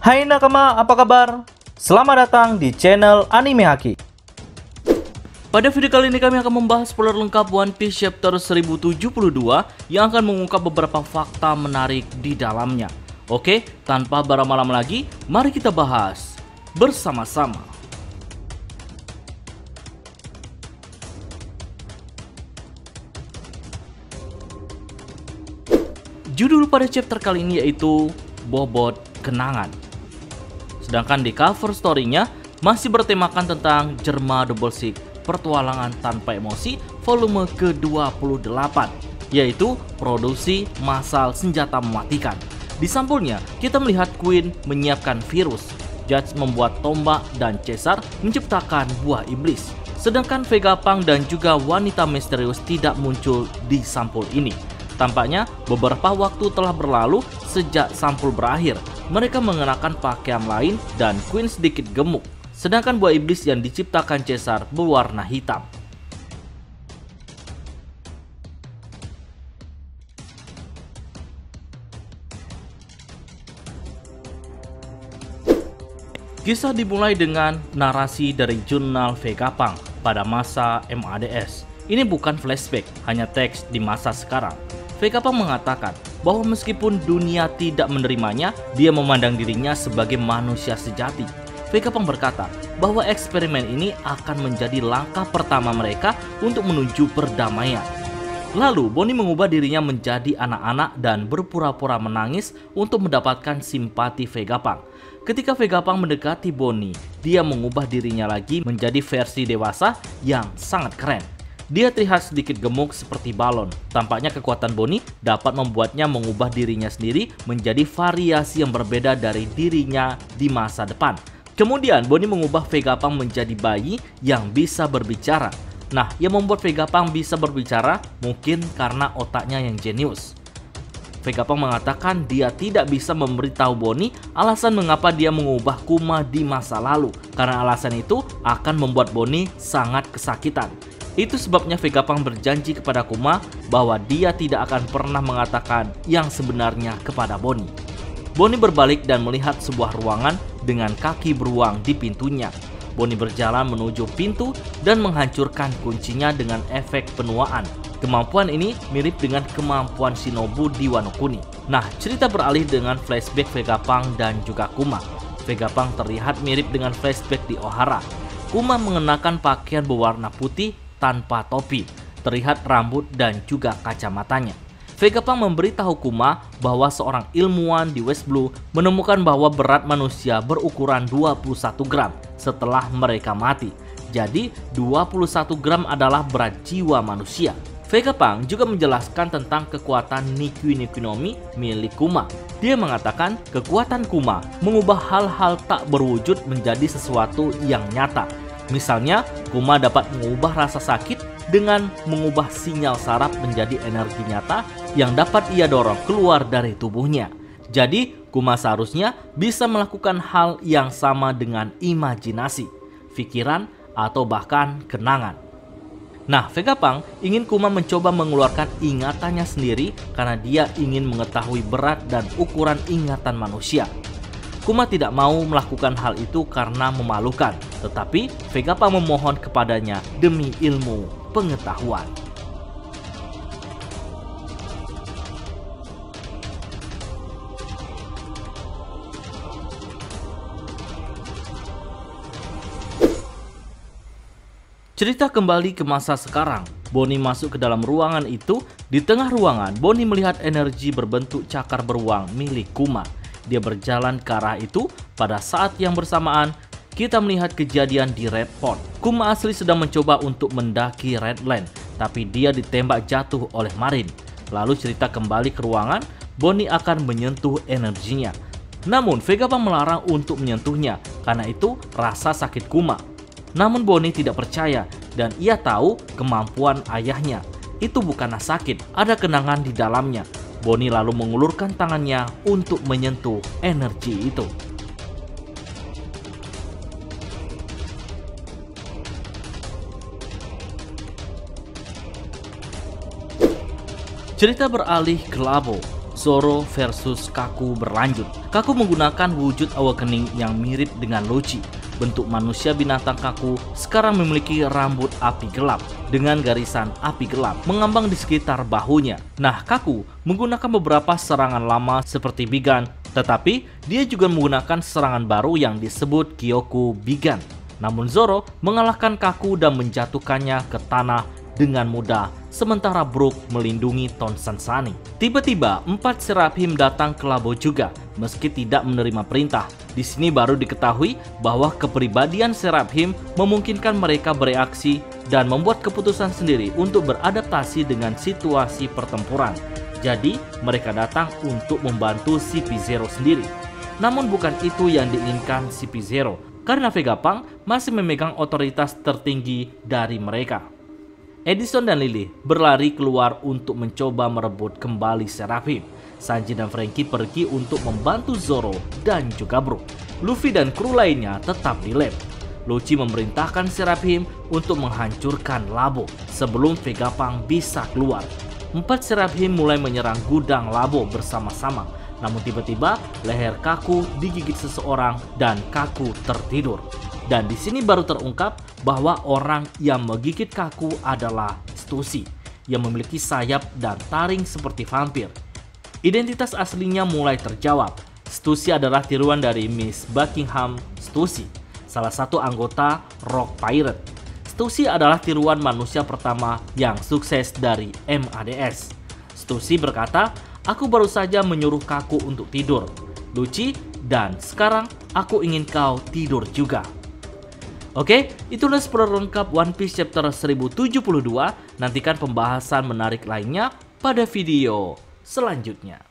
Hai nakama, apa kabar? Selamat datang di channel Anime Haki. Pada video kali ini kami akan membahas spoiler lengkap One Piece Chapter 1072 yang akan mengungkap beberapa fakta menarik di dalamnya. Oke, tanpa berlama-lama lagi, mari kita bahas bersama-sama. Judul pada chapter kali ini yaitu Bobot Kenangan. Sedangkan di cover story-nya masih bertemakan tentang Jerma Double Six Pertualangan Tanpa Emosi volume ke-28, yaitu produksi massal senjata mematikan. Di sampulnya, kita melihat Queen menyiapkan virus, Judge membuat tombak, dan Caesar menciptakan buah iblis. Sedangkan Vegapunk dan juga wanita misterius tidak muncul di sampul ini. Tampaknya beberapa waktu telah berlalu sejak sampul berakhir. Mereka mengenakan pakaian lain dan Queen sedikit gemuk. Sedangkan buah iblis yang diciptakan Caesar berwarna hitam. Kisah dimulai dengan narasi dari jurnal Vegapunk pada masa MADS. Ini bukan flashback, hanya teks di masa sekarang. Vegapunk mengatakan bahwa meskipun dunia tidak menerimanya, dia memandang dirinya sebagai manusia sejati. Vegapunk berkata bahwa eksperimen ini akan menjadi langkah pertama mereka untuk menuju perdamaian. Lalu Bonnie mengubah dirinya menjadi anak-anak dan berpura-pura menangis untuk mendapatkan simpati Vegapunk. Ketika Vegapunk mendekati Bonnie, dia mengubah dirinya lagi menjadi versi dewasa yang sangat keren. Dia terlihat sedikit gemuk seperti balon. Tampaknya kekuatan Bonnie dapat membuatnya mengubah dirinya sendiri menjadi variasi yang berbeda dari dirinya di masa depan. Kemudian Bonnie mengubah Vegapunk menjadi bayi yang bisa berbicara. Nah, yang membuat Vegapunk bisa berbicara mungkin karena otaknya yang jenius. Vegapunk mengatakan dia tidak bisa memberitahu Bonnie alasan mengapa dia mengubah Kuma di masa lalu, karena alasan itu akan membuat Bonnie sangat kesakitan. Itu sebabnya Vegapunk berjanji kepada Kuma bahwa dia tidak akan pernah mengatakan yang sebenarnya kepada Bonnie. Bonnie berbalik dan melihat sebuah ruangan dengan kaki beruang di pintunya. Bonnie berjalan menuju pintu dan menghancurkan kuncinya dengan efek penuaan. Kemampuan ini mirip dengan kemampuan Shinobu di Wano Kuni. Nah, cerita beralih dengan flashback Vegapunk dan juga Kuma. Vegapunk terlihat mirip dengan flashback di Ohara. Kuma mengenakan pakaian berwarna putih tanpa topi, terlihat rambut dan juga kacamatanya. Vegapunk memberitahu Kuma bahwa seorang ilmuwan di West Blue menemukan bahwa berat manusia berukuran 21 gram setelah mereka mati. Jadi 21 gram adalah berat jiwa manusia. Vegapunk juga menjelaskan tentang kekuatan Nikui Nikunomi milik Kuma. Dia mengatakan kekuatan Kuma mengubah hal-hal tak berwujud menjadi sesuatu yang nyata. Misalnya, Kuma dapat mengubah rasa sakit dengan mengubah sinyal saraf menjadi energi nyata yang dapat ia dorong keluar dari tubuhnya. Jadi, Kuma seharusnya bisa melakukan hal yang sama dengan imajinasi, pikiran, atau bahkan kenangan. Nah, Vegapunk ingin Kuma mencoba mengeluarkan ingatannya sendiri karena dia ingin mengetahui berat dan ukuran ingatan manusia. Kuma tidak mau melakukan hal itu karena memalukan, tetapi Vegapunk memohon kepadanya demi ilmu pengetahuan. Cerita kembali ke masa sekarang. Bonnie masuk ke dalam ruangan itu. Di tengah ruangan, Bonnie melihat energi berbentuk cakar beruang milik Kuma. Dia berjalan ke arah itu. Pada saat yang bersamaan, kita melihat kejadian di Red Port. Kuma asli sedang mencoba untuk mendaki Redland, tapi dia ditembak jatuh oleh Marin. Lalu cerita kembali ke ruangan, Bonnie akan menyentuh energinya. Namun Vegapunk melarang untuk menyentuhnya, karena itu rasa sakit Kuma. Namun Bonnie tidak percaya dan ia tahu kemampuan ayahnya. Itu bukanlah sakit, ada kenangan di dalamnya. Bonnie lalu mengulurkan tangannya untuk menyentuh energi itu. Cerita beralih ke Labo. Zoro versus Kaku berlanjut. Kaku menggunakan wujud awakening yang mirip dengan Lucci. Bentuk manusia binatang Kaku sekarang memiliki rambut api gelap dengan garisan api gelap mengambang di sekitar bahunya. Nah, Kaku menggunakan beberapa serangan lama seperti Bigan, tetapi dia juga menggunakan serangan baru yang disebut Kyoku Bigan. Namun Zoro mengalahkan Kaku dan menjatuhkannya ke tanah dengan mudah, sementara Brook melindungi Ton Sansani. Tiba-tiba 4 Seraphim datang ke Labo juga, meski tidak menerima perintah. Di sini baru diketahui bahwa kepribadian Seraphim memungkinkan mereka bereaksi dan membuat keputusan sendiri untuk beradaptasi dengan situasi pertempuran. Jadi, mereka datang untuk membantu CP0 sendiri. Namun bukan itu yang diinginkan CP0, karena Vegapunk masih memegang otoritas tertinggi dari mereka. Edison dan Lily berlari keluar untuk mencoba merebut kembali Seraphim. Sanji dan Franky pergi untuk membantu Zoro dan juga Brook. Luffy dan kru lainnya tetap di lab. Lucci memerintahkan Seraphim untuk menghancurkan Labo sebelum Vegapunk bisa keluar. 4 Seraphim mulai menyerang gudang Labo bersama-sama. Namun tiba-tiba leher Kaku digigit seseorang dan Kaku tertidur. Dan di sini baru terungkap bahwa orang yang menggigit Kaku adalah Stussy yang memiliki sayap dan taring seperti vampir. Identitas aslinya mulai terjawab. Stussy adalah tiruan dari Miss Buckingham Stussy, salah satu anggota Rock Pirate. Stussy adalah tiruan manusia pertama yang sukses dari MADS. Stussy berkata, "Aku baru saja menyuruh Kaku untuk tidur, Lucci, dan sekarang aku ingin kau tidur juga." Oke, itulah spoiler lengkap One Piece chapter 1072. Nantikan pembahasan menarik lainnya pada video selanjutnya.